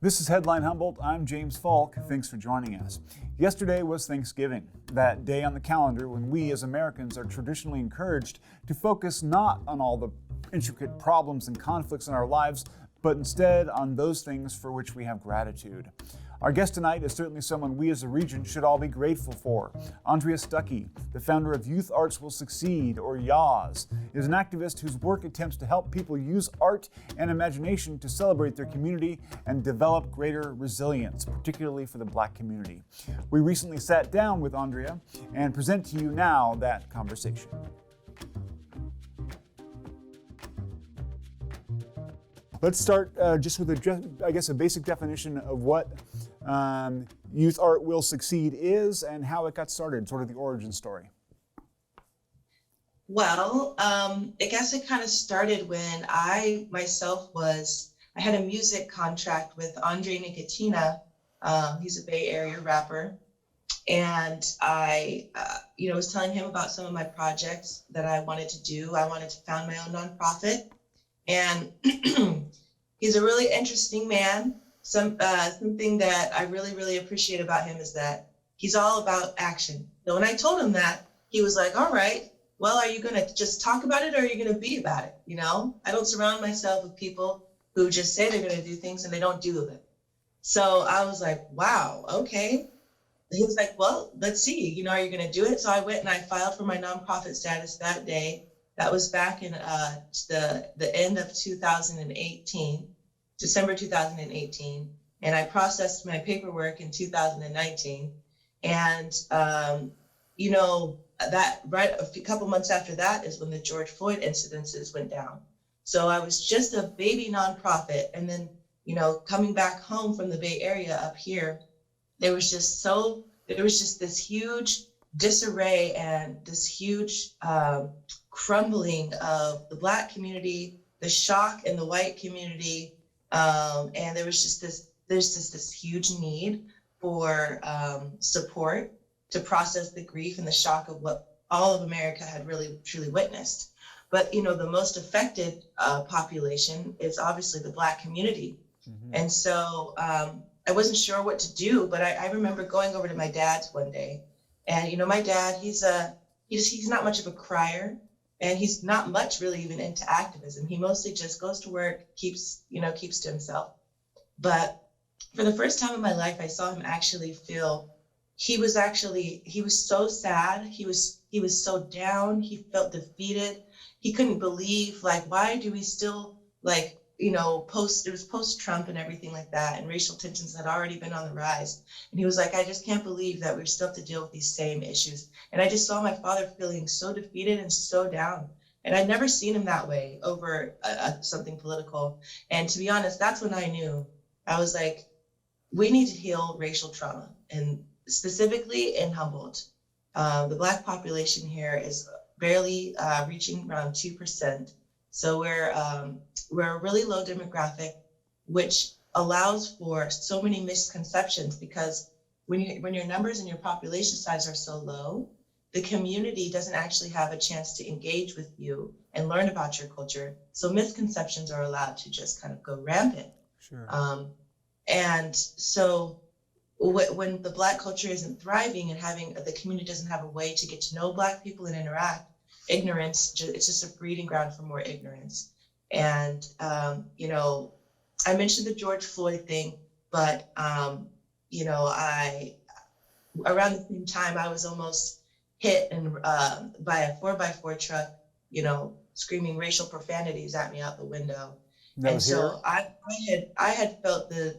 This is Headline Humboldt. I'm James Falk. Thanks for joining us. Yesterday was Thanksgiving, that day on the calendar when we as Americans are traditionally encouraged to focus not on all the intricate problems and conflicts in our lives, but instead on those things for which we have gratitude. Our guest tonight is certainly someone we as a region should all be grateful for. Aundrea Stuckey, the founder of Youth Arts Will Succeed, or Y.A.W.S, is an activist whose work attempts to help people use art and imagination to celebrate their community and develop greater resilience, particularly for the Black community. We recently sat down with Aundrea and present to you now that conversation. Let's start just with a basic definition of what Youth Art Will Succeed is and how it got started, sort of the origin story. Well, I guess it kind of started when I had a music contract with Aundrea Stuckey. He's a Bay Area rapper. And I, was telling him about some of my projects that I wanted to do. I wanted to found my own nonprofit. And he's a really interesting man. Something that I really, really appreciate about him is that he's all about action. So when I told him that, he was like, all right, well, are you going to just talk about it or are you going to be about it? I don't surround myself with people who just say they're going to do things and they don't do it. So I was like, wow, okay. He was like, well, let's see, are you going to do it? So I went and I filed for my nonprofit status that day. That was back in the end of 2018, December 2018, and I processed my paperwork in 2019. And that right a couple months after that is when the George Floyd incidences went down. So I was just a baby nonprofit, and then coming back home from the Bay Area up here, there was just this huge disarray and this huge crumbling of the Black community, the shock in the white community, and there's just this huge need for support to process the grief and the shock of what all of America had really truly witnessed. But the most affected population is obviously the Black community, and so I wasn't sure what to do. But I remember going over to my dad's one day, and my dad, he's not much of a crier. And he's not much really even into activism. He mostly just goes to work, keeps to himself. But for the first time in my life, I saw him actually feel, he was so sad. He was so down. He felt defeated. He couldn't believe, why do we still it was post-Trump and everything like that, and racial tensions had already been on the rise. And he was like, I just can't believe that we still have to deal with these same issues. And I just saw my father feeling so defeated and so down. And I'd never seen him that way over something political. And to be honest, that's when I knew. I was like, we need to heal racial trauma. And specifically in Humboldt, the Black population here is barely reaching around 2%. So we're a really low demographic, which allows for so many misconceptions, because when your numbers and your population size are so low, the community doesn't actually have a chance to engage with you and learn about your culture. So misconceptions are allowed to just kind of go rampant. Sure. And so when the Black culture isn't thriving and the community doesn't have a way to get to know Black people and interact, ignorance, it's just a breeding ground for more ignorance. And, I mentioned the George Floyd thing, but, around the same time, I was almost hit by a 4x4 truck, screaming racial profanities at me out the window. And so I had felt the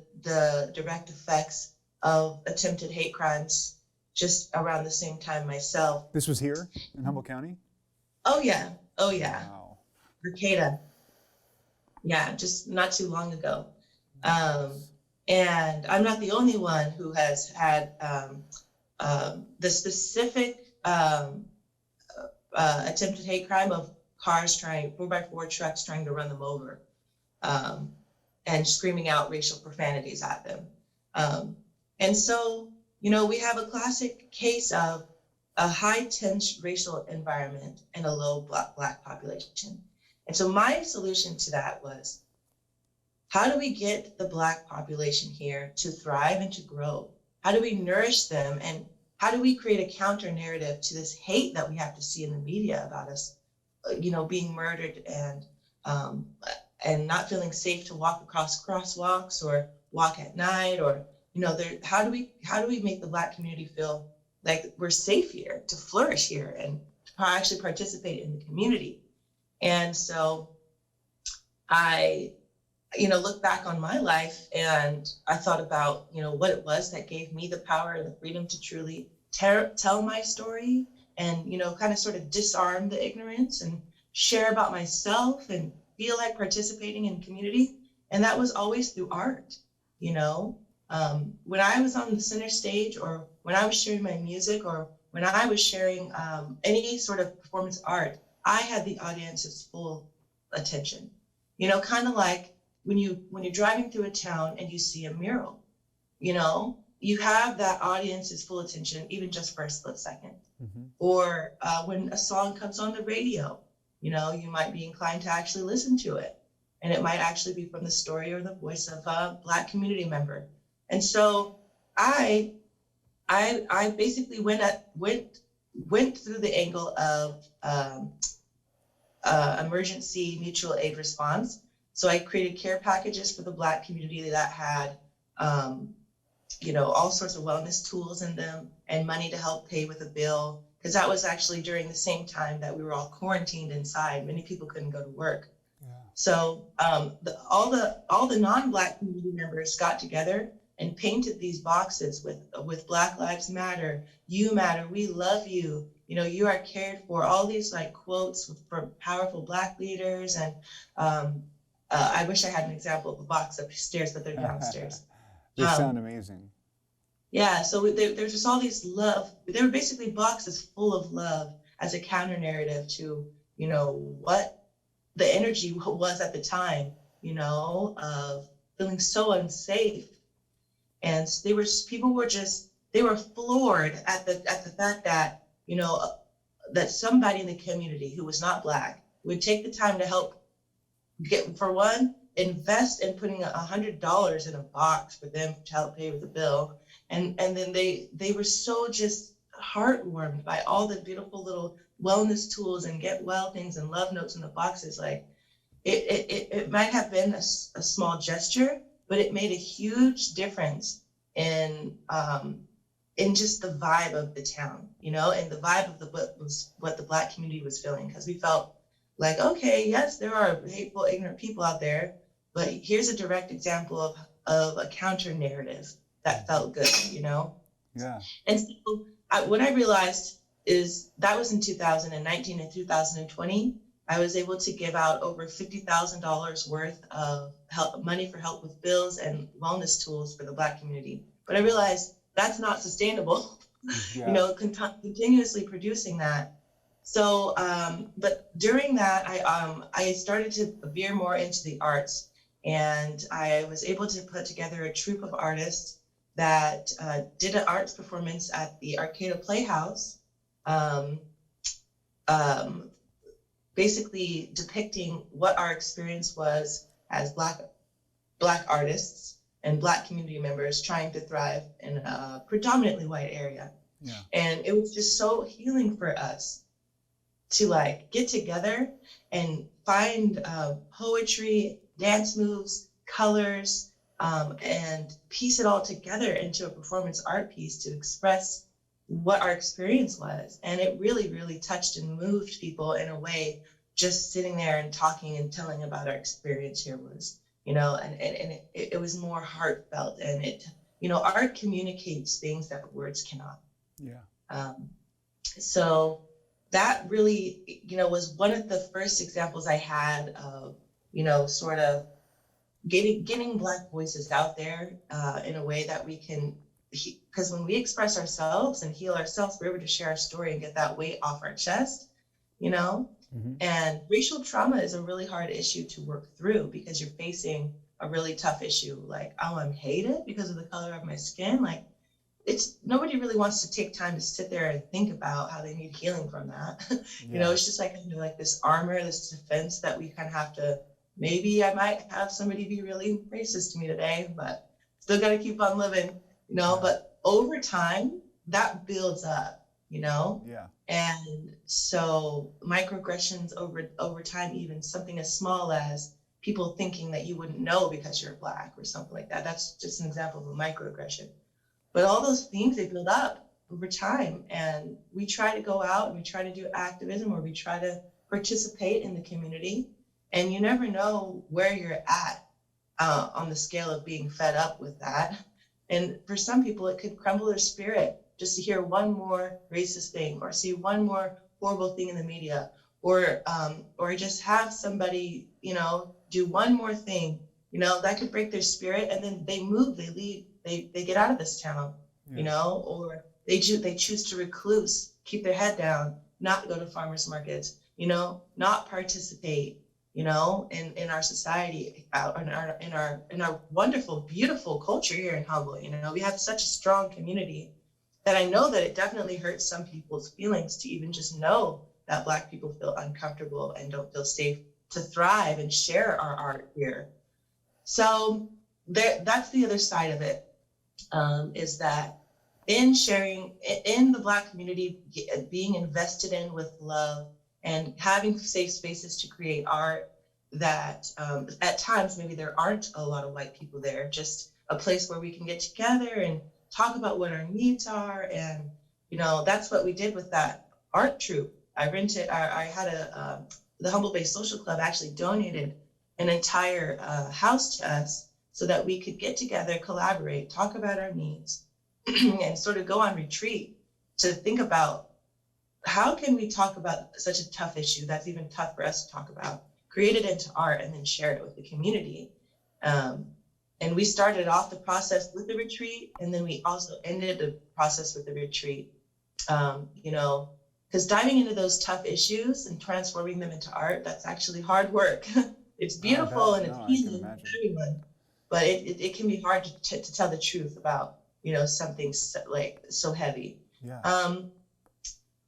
direct effects of attempted hate crimes just around the same time myself. This was here in Humboldt County? Oh yeah. Wow. Arcata. Yeah, just not too long ago. And I'm not the only one who has had the specific attempted hate crime of 4x4 trucks trying to run them over, and screaming out racial profanities at them. And so, we have a classic case of a high tense racial environment and a low Black population. And so my solution to that was, how do we get the Black population here to thrive and to grow? How do we nourish them? And how do we create a counter narrative to this hate that we have to see in the media about us, being murdered and not feeling safe to walk across crosswalks or walk at night, or how do we make the Black community feel like we're safe here to flourish here and to actually participate in the community? And so I look back on my life and I thought about what it was that gave me the power and the freedom to truly tell my story and kind of sort of disarm the ignorance and share about myself and feel like participating in community. And that was always through art. When I was on the center stage, or when I was sharing my music, or when I was sharing any sort of performance art, I had the audience's full attention. Kind of like when you're driving through a town and you see a mural, you have that audience's full attention, even just for a split second. Mm-hmm. Or when a song comes on the radio, you might be inclined to actually listen to it. And it might actually be from the story or the voice of a Black community member. And so I basically went through the angle of emergency mutual aid response. So I created care packages for the Black community that had, all sorts of wellness tools in them and money to help pay with a bill. Because that was actually during the same time that we were all quarantined inside. Many people couldn't go to work. Yeah. So all the non-Black community members got together and painted these boxes with Black Lives Matter, you matter, we love you, you are cared for, all these like quotes from powerful Black leaders. And I wish I had an example of a box upstairs, but they're downstairs. They sound amazing. Yeah, so there's just all these love. They were basically boxes full of love as a counter narrative to, what the energy was at the time, of feeling so unsafe. And people were floored at the fact that, that somebody in the community who was not Black would take the time to help invest in putting $100 in a box for them to help pay with the bill. And then they were so just heartwarmed by all the beautiful little wellness tools and get well things and love notes in the boxes. Like it might have been a small gesture, but it made a huge difference in just the vibe of the town, and the vibe of what the Black community was feeling. Because we felt like, okay, yes, there are hateful, ignorant people out there, but here's a direct example of a counter narrative that felt good, Yeah. And so what I realized is that was in 2019 and 2020. I was able to give out over $50,000 worth of money for help with bills and wellness tools for the Black community. But I realized that's not sustainable, yeah. Continuously producing that. So, but during that, I started to veer more into the arts, and I was able to put together a troupe of artists that did an arts performance at the Arcata Playhouse, basically depicting what our experience was as Black artists and Black community members trying to thrive in a predominantly white area. Yeah. And it was just so healing for us to get together and find poetry, dance moves, colors, and piece it all together into a performance art piece to express what our experience was. And it really, really touched and moved people in a way. Just sitting there and talking and telling about our experience here was, and it was more heartfelt, and it, art communicates things that words cannot. Yeah. So that really, was one of the first examples I had of, sort of getting Black voices out there in a way that we can, because when we express ourselves and heal ourselves, we're able to share our story and get that weight off our chest, Mm-hmm. And racial trauma is a really hard issue to work through because you're facing a really tough issue. Like, oh, I'm hated because of the color of my skin. Like, nobody really wants to take time to sit there and think about how they need healing from that. Yeah. It's just like this armor, this defense that we kind of have to maybe I might have somebody be really racist to me today, but still got to keep on living, Yeah. but over time that builds up, Yeah. and so microaggressions over time, even something as small as people thinking that you wouldn't know because you're Black or something like that. That's just an example of a microaggression. But all those things, they build up over time. And we try to go out and we try to do activism, or we try to participate in the community. And you never know where you're at on the scale of being fed up with that. And for some people, it could crumble their spirit just to hear one more racist thing, or see one more horrible thing in the media, or just have somebody, do one more thing, that could break their spirit, and then they move, they leave, they get out of this town, or they choose to recluse, keep their head down, not go to farmers markets, not participate, in our society, in our wonderful, beautiful culture here in Humboldt. We have such a strong community that I know that it definitely hurts some people's feelings to even just know that Black people feel uncomfortable and don't feel safe to thrive and share our art here. So that's the other side of it, is that in sharing, in the Black community, being invested in with love and having safe spaces to create art, that at times maybe there aren't a lot of white people there, just a place where we can get together and talk about what our needs are. And, that's what we did with that art troupe. I had the Humboldt-based Social Club actually donated an entire house to us so that we could get together, collaborate, talk about our needs, and sort of go on retreat to think about how can we talk about such a tough issue that's even tough for us to talk about, create it into art, and then share it with the community. And we started off the process with the retreat, and then we also ended the process with the retreat. Because diving into those tough issues and transforming them into art, that's actually hard work. It's beautiful and it's healing for everyone, but it can be hard to tell the truth about, something so heavy. Yeah.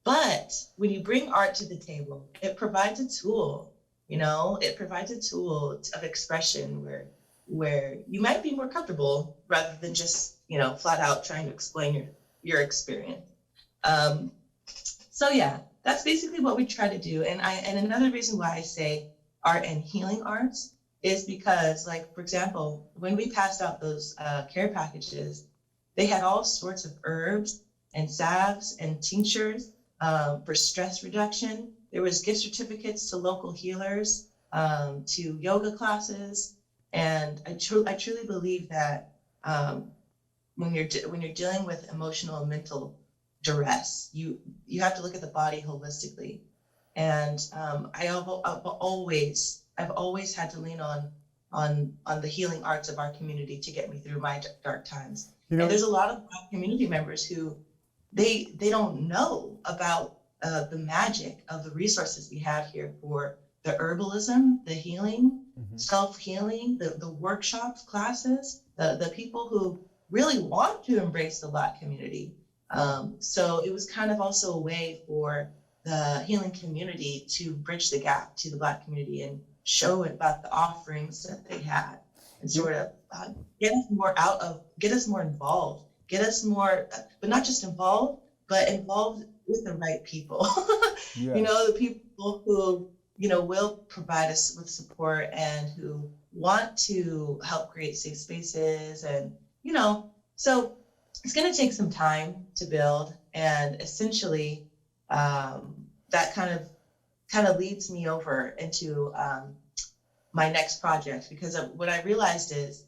But when you bring art to the table, it provides a tool, it provides a tool of expression where you might be more comfortable rather than just, flat out trying to explain your experience. So yeah, that's basically what we try to do. And another reason why I say art and healing arts is because, like, for example, when we passed out those care packages, they had all sorts of herbs and salves and tinctures for stress reduction. There was gift certificates to local healers, to yoga classes. And I truly believe that when you're dealing with emotional and mental duress, you have to look at the body holistically. And I've always had to lean on the healing arts of our community to get me through my dark times. And there's a lot of Black community members who they don't know about the magic of the resources we have here for the herbalism, the healing, self-healing, the workshops, classes, the people who really want to embrace the Black community. So it was kind of also a way for the healing community to bridge the gap to the Black community and show about the offerings that they had, and sort of get us more involved, get us more, but not just involved, but involved with the right people. Yes. The people who, will provide us with support and who want to help create safe spaces. And, so it's going to take some time to build. And essentially, that kind of leads me over into my next project, because what I realized is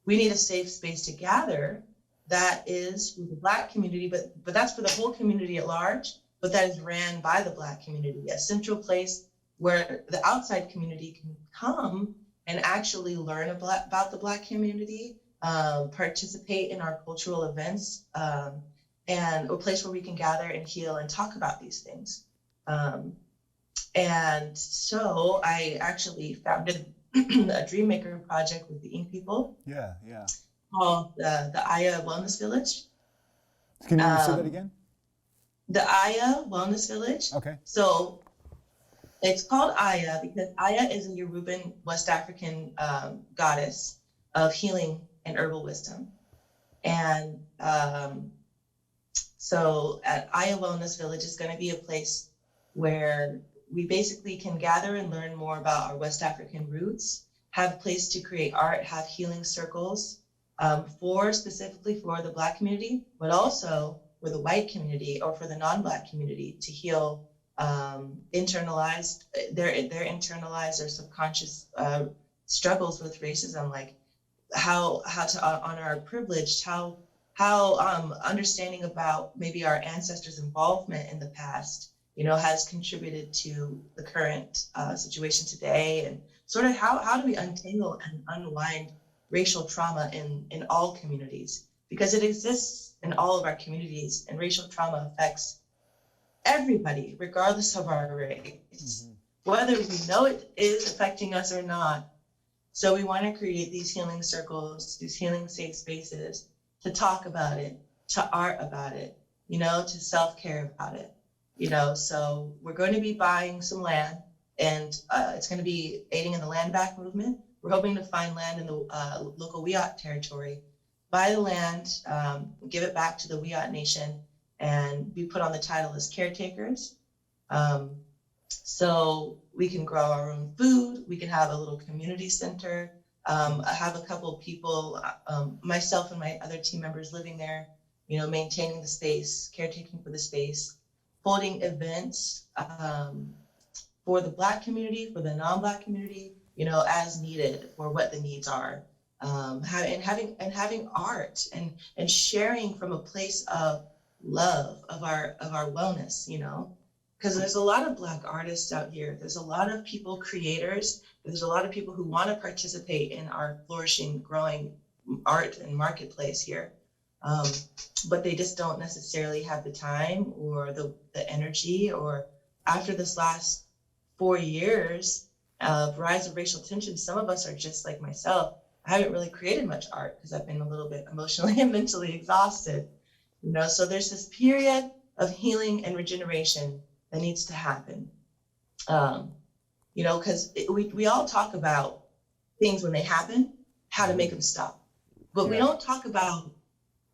we need a safe space to gather that is for the Black community, but that's for the whole community at large, but that is ran by the Black community, a central place where the outside community can come and actually learn about the Black community, participate in our cultural events, and a place where we can gather and heal and talk about these things. And so I actually founded a Dreammaker project with the Ink people. Yeah. Called the Y.A.W.S Village. Can you say that again? The Y.A.W.S Village. Okay. So It's called Aya because Aya is a Yoruban West African goddess of healing and herbal wisdom. And so at Aya Wellness Village is going to be a place where we basically can gather and learn more about our West African roots, have a place to create art, have healing circles specifically for the Black community, but also for the white community or for the non-Black community to heal internalized or subconscious struggles with racism, like how to honor our privilege, how understanding about maybe our ancestors' involvement in the past, has contributed to the current situation today, and sort of how do we untangle and unwind racial trauma in all communities, because it exists in all of our communities, and racial trauma affects everybody, regardless of our race, whether we know it is affecting us or not. So we want to create these healing circles, these healing safe spaces to talk about it, to art about it, to self-care about it, So we're going to be buying some land, and it's going to be aiding in the land back movement. We're hoping to find land in the local Y.A.W.S territory, buy the land, give it back to the Y.A.W.S nation, and be put on the title as caretakers. So we can grow our own food, we can have a little community center. I have a couple of people, myself and my other team members living there, maintaining the space, caretaking for the space, holding events for the Black community, for the non-Black community, as needed for what the needs are. Having art and sharing from a place of love, of our wellness, because there's a lot of Black artists out here. There's a lot of people, creators. There's a lot of people who want to participate in our flourishing, growing art and marketplace here. But they just don't necessarily have the time or the energy, or after this last 4 years of rise of racial tension, some of us are just like myself. I haven't really created much art because I've been a little bit emotionally and mentally exhausted, so there's this period of healing and regeneration that needs to happen. Because we all talk about things when they happen, how to make them stop. But we don't talk about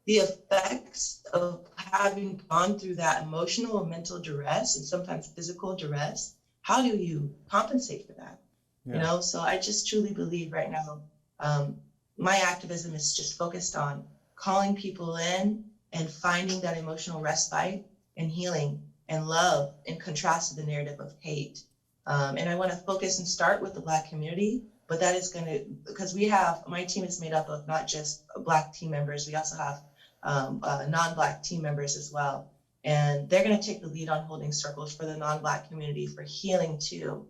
the effects of having gone through that emotional and mental duress, and sometimes physical duress. How do you compensate for that? Yeah. So I just truly believe right now, my activism is just focused on calling people in and finding that emotional respite and healing and love, in contrast to the narrative of hate. And I want to focus and start with the Black community, but that is going to, because my team is made up of not just Black team members, we also have non-Black team members as well. And they're going to take the lead on holding circles for the non-Black community for healing too.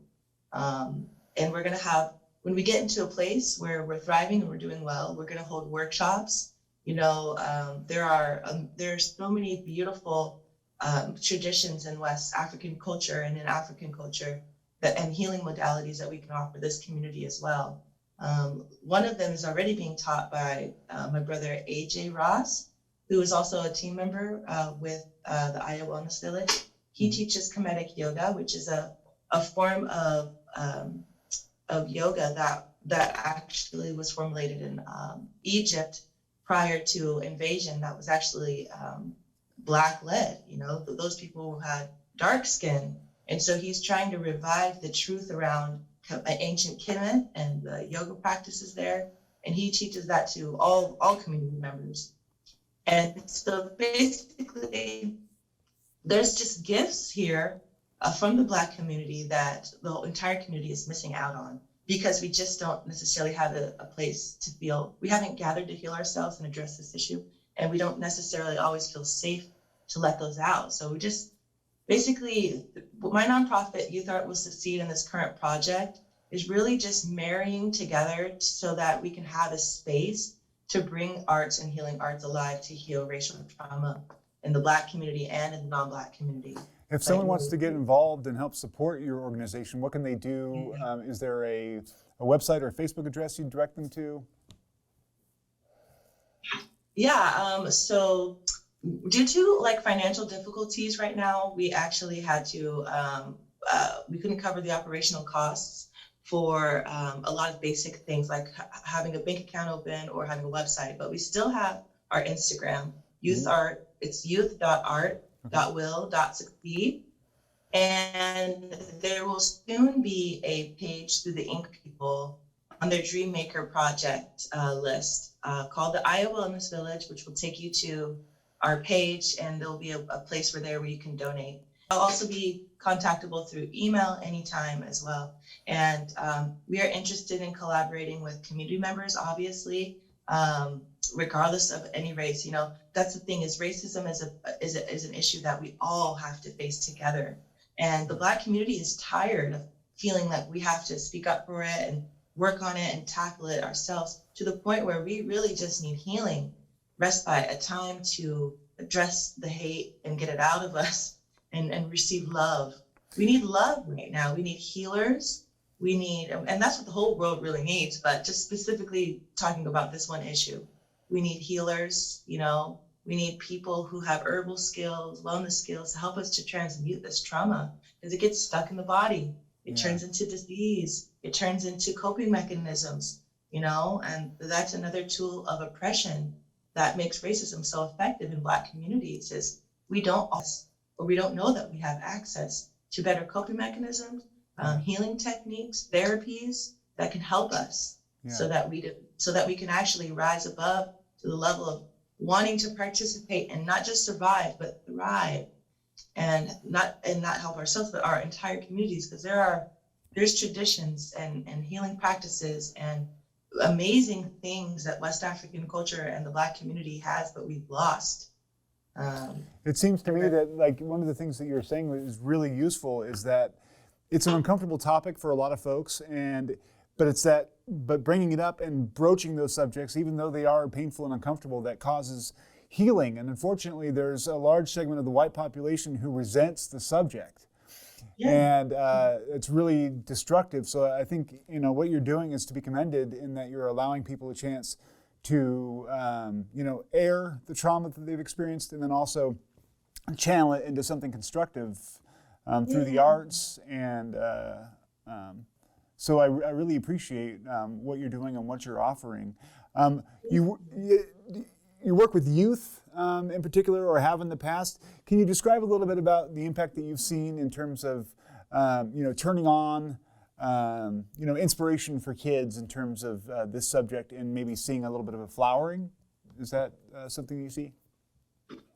And we're going to have, when we get into a place where we're thriving and we're doing well, we're going to hold workshops. There's so many beautiful traditions in West African culture and in African culture and healing modalities that we can offer this community as well. One of them is already being taught by my brother Y.A.W.S, who is also a team member with the Y.A.W.S Village. He teaches Kemetic yoga, which is a form of yoga that actually was formulated in Egypt prior to invasion. That was actually Black led, those people who had dark skin. And so he's trying to revive the truth around ancient Kemet and the yoga practices there. And he teaches that to all community members. And so basically, there's just gifts here from the Black community that the entire community is missing out on, because we just don't necessarily have a place to feel. We haven't gathered to heal ourselves and address this issue, and we don't necessarily always feel safe to let those out. So we just, basically, my nonprofit, Youth Art Will Succeed, in this current project is really just marrying together so that we can have a space to bring arts and healing arts alive to heal racial trauma in the Black community and in the non-Black community. If someone wants to get involved and help support your organization, what can they do? Is there a website or a Facebook address you direct them to? Yeah, so due to financial difficulties right now, we actually had to we couldn't cover the operational costs for a lot of basic things like having a bank account open or having a website, but we still have our Instagram, youth art. It's youth.art.will.succeed. And there will soon be a page through the Ink people on their Dreammaker project list called the Iowa Wellness Village, which will take you to our page, and there'll be a place where you can donate. I'll also be contactable through email anytime as well. And we are interested in collaborating with community members, obviously, regardless of any race. You know, that's the thing, is racism is an issue that we all have to face together. And the Black community is tired of feeling like we have to speak up for it and work on it and tackle it ourselves, to the point where we really just need healing, respite, a time to address the hate and get it out of us and receive love. We need love right now. We need healers. We need, and that's what the whole world really needs, but just specifically talking about this one issue, we need healers, you know, we need people who have herbal skills, wellness skills to help us to transmute this trauma, because it gets stuck in the body. It turns into disease. It turns into coping mechanisms, you know, and that's another tool of oppression that makes racism so effective in Black communities, is we don't know that we have access to better coping mechanisms, healing techniques, therapies that can help us so that we can actually rise above to the level of wanting to participate and not just survive, but thrive, and not help ourselves, but our entire communities, because there's traditions and healing practices and amazing things that West African culture and the Black community has, but we've lost. It seems to me that, like, one of the things that you're saying is really useful is that it's an uncomfortable topic for a lot of folks, but bringing it up and broaching those subjects, even though they are painful and uncomfortable, that causes healing. And unfortunately, there's a large segment of the white population who resents the subject. And it's really destructive. So I think, you know, what you're doing is to be commended, in that you're allowing people a chance to, you know, air the trauma that they've experienced, and then also channel it into something constructive through the arts. And so I really appreciate what you're doing and what you're offering. You work with youth in particular, or have in the past. Can you describe a little bit about the impact that you've seen in terms of, you know, turning on, you know, inspiration for kids in terms of this subject, and maybe seeing a little bit of a flowering? Is that something you see?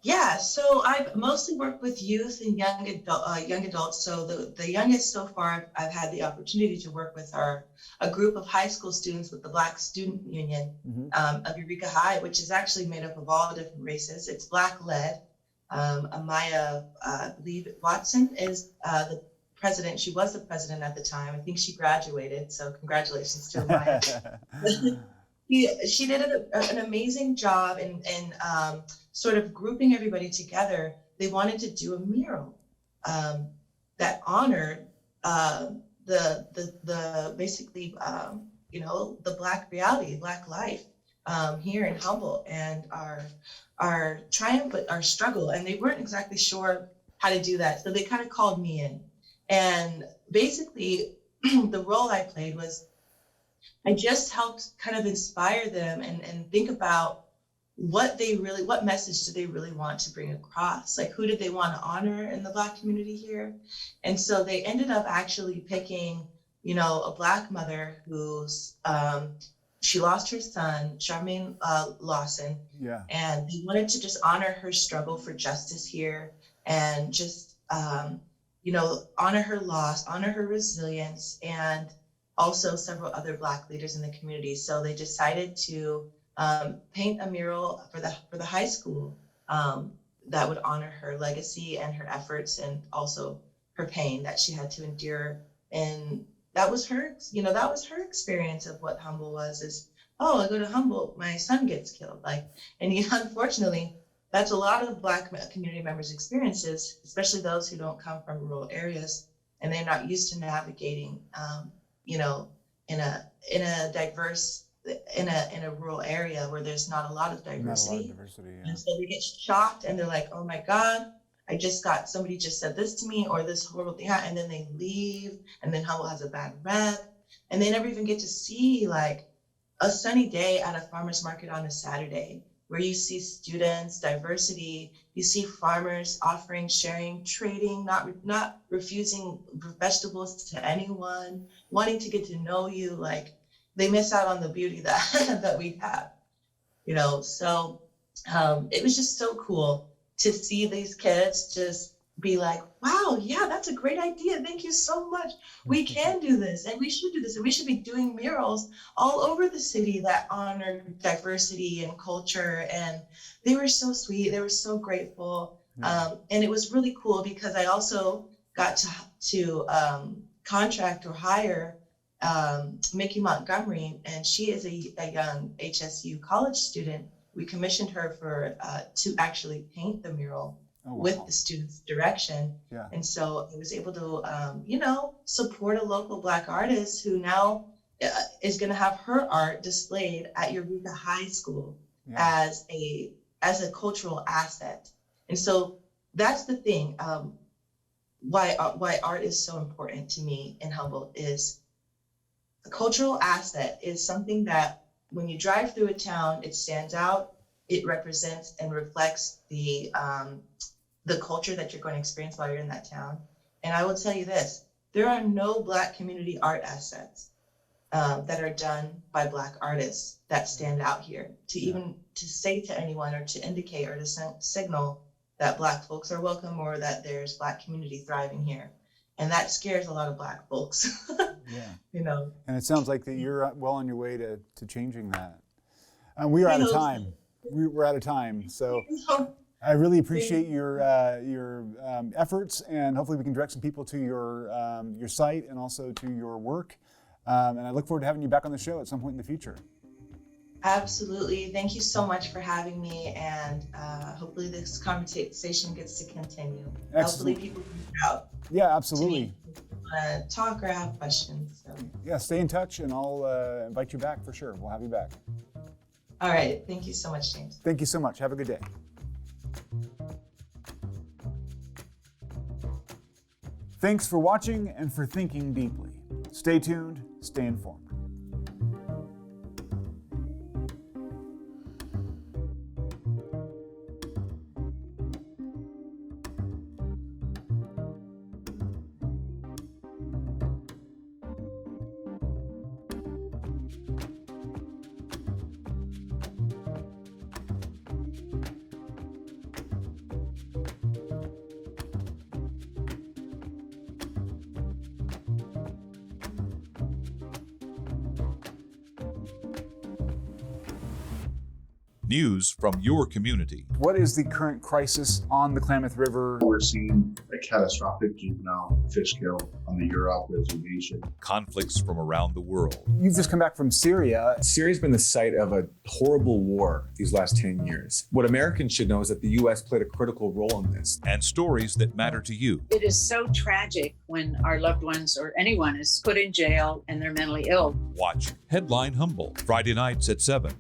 Yeah, so I've mostly worked with youth and young adults. So the youngest so far, I've had the opportunity to work with a group of high school students with the Black Student Union of Eureka High, which is actually made up of all different races. It's Black-led. Amaya, I believe Watson is the president. She was the president at the time. I think she graduated, so congratulations to Amaya. She did an amazing job in sort of grouping everybody together. They wanted to do a mural that honored the basically you know, the Black reality, Black life here in Humboldt, and our triumph, but our struggle. And they weren't exactly sure how to do that, so they kind of called me in. And basically, the role I played was, I just helped kind of inspire them and think about what message do they really want to bring across? Like, who did they want to honor in the Black community here? And so they ended up actually picking, you know, a Black mother who's, she lost her son, Charmaine Lawson. Yeah. And they wanted to just honor her struggle for justice here, and just, you know, honor her loss, honor her resilience, and also several other Black leaders in the community. So they decided to paint a mural for the high school that would honor her legacy and her efforts, and also her pain that she had to endure. And that was her, you know, that was her experience of what Humboldt was, is, oh, I go to Humboldt, my son gets killed. Like, and you know, unfortunately, that's a lot of Black community members' experiences, especially those who don't come from rural areas, and they're not used to navigating, you know, in a rural area where there's not a lot of diversity. Yeah. And so they get shocked, and they're like, oh my God, somebody just said this to me or this horrible thing happened, and then they leave, and then Humboldt has a bad rep, and they never even get to see like a sunny day at a farmer's market on a Saturday where you see students, diversity, you see farmers offering, sharing, trading, not refusing vegetables to anyone, wanting to get to know you. Like, they miss out on the beauty that that we have, you know. So it was just so cool to see these kids just be like, wow, yeah, that's a great idea. Thank you so much. We can do this, and we should do this, and we should be doing murals all over the city that honor diversity and culture. And they were so sweet. They were so grateful. And it was really cool because I also got to contract or hire Mickey Montgomery, and she is a young HSU college student. We commissioned her to actually paint the mural with the students' direction. Yeah. And so I was able to, support a local Black artist who now is going to have her art displayed at Eureka High School as a cultural asset. And so that's the thing. Why art is so important to me in Humboldt is a cultural asset is something that when you drive through a town, it stands out. It represents and reflects the culture that you're going to experience while you're in that town. And I will tell you this, there are no Black community art assets that are done by Black artists that stand out here to say to anyone or to indicate or to signal that Black folks are welcome or that there's Black community thriving here. And that scares a lot of Black folks. You know. And it sounds like that you're well on your way to changing that. And we are out of time. We're out of time. So I really appreciate your efforts, and hopefully we can direct some people to your site and also to your work. And I look forward to having you back on the show at some point in the future. Absolutely. Thank you so much for having me, and hopefully this conversation gets to continue. Excellent. Hopefully people can reach out. Yeah, absolutely. Talk or have questions. So. Yeah, stay in touch, and I'll invite you back for sure. We'll have you back. All right. Thank you so much, James. Thank you so much. Have a good day. Thanks for watching and for thinking deeply. Stay tuned, stay informed. News from your community. What is the current crisis on the Klamath River? We're seeing a catastrophic juvenile fish kill on the Y.A.W.S reservation. Conflicts from around the world. You've just come back from Syria. Syria's been the site of a horrible war these last 10 years. What Americans should know is that the U.S. played a critical role in this. And stories that matter to you. It is so tragic when our loved ones or anyone is put in jail and they're mentally ill. Watch Headline Humboldt, Friday nights at 7.